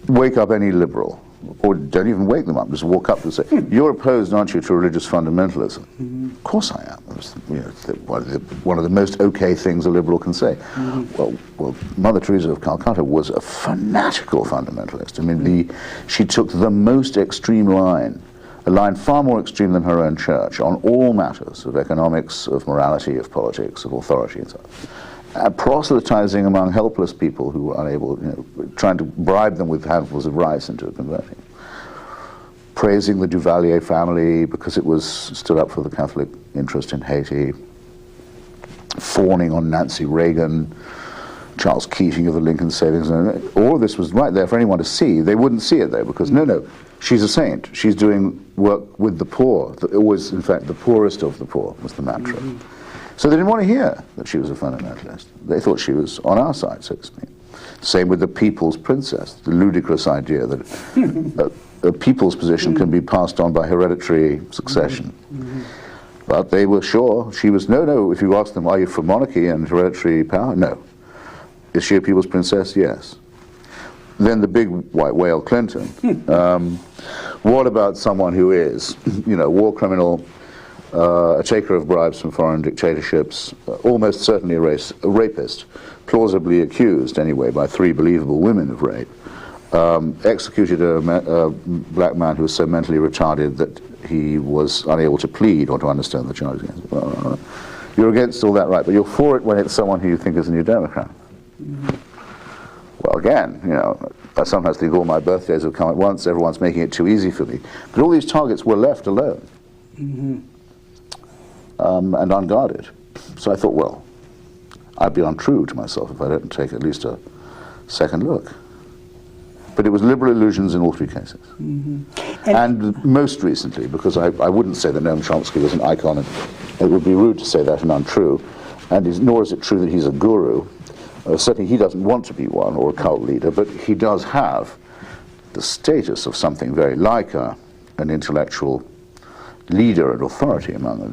wake up any liberal, or don't even wake them up, just walk up and say, you're opposed, aren't you, to religious fundamentalism? Of course I am. It's, you know, one of the most okay things a liberal can say. Well, Mother Teresa of Calcutta was a fanatical fundamentalist. I mean, she took the most extreme line, a line far more extreme than her own church, on all matters of economics, of morality, of politics, of authority, and so on. Proselytizing among helpless people who were unable, you know, trying to bribe them with handfuls of rice into converting. Praising the Duvalier family because it was stood up for the Catholic interest in Haiti. Fawning on Nancy Reagan, Charles Keating of the Lincoln Savings. All of this was right there for anyone to see. They wouldn't see it though, because no, she's a saint. She's doing work with the poor. It was, in fact, the poorest of the poor was the mantra. So they didn't want to hear that she was a fundamentalist. They thought she was on our side, so to speak. Same with the people's princess, the ludicrous idea that a people's position can be passed on by hereditary succession. But they were sure she was, no, if you ask them, are you for monarchy and hereditary power? No. Is she a people's princess? Yes. Then the big white whale, Clinton. What about someone who is, you know, war criminal, a taker of bribes from foreign dictatorships, almost certainly a rapist, plausibly accused anyway by 3 believable women of rape, executed a black man who was so mentally retarded that he was unable to plead or to understand the charges against him. You're against all that, right, but you're for it when it's someone who you think is a New Democrat. Well, again, you know, I sometimes think all my birthdays have come at once, everyone's making it too easy for me. But all these targets were left alone. And unguarded. So I thought, well, I'd be untrue to myself if I don't take at least a second look. But it was liberal illusions in all 3 cases. And most recently, because I wouldn't say that Noam Chomsky was an icon, and it would be rude to say that and untrue, and nor is it true that he's a guru. Certainly he doesn't want to be one, or a cult leader, but he does have the status of something very like an intellectual leader and authority among a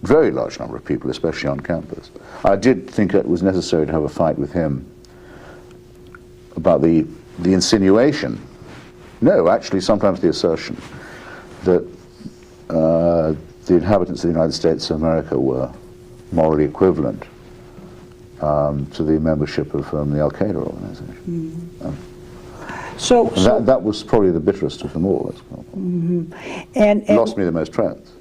very large number of people, especially on campus. I did think it was necessary to have a fight with him about the insinuation, no, actually sometimes the assertion, that the inhabitants of the United States of America were morally equivalent to the membership of the Al-Qaeda organization. So that was probably the bitterest of them all. And lost me the most friends.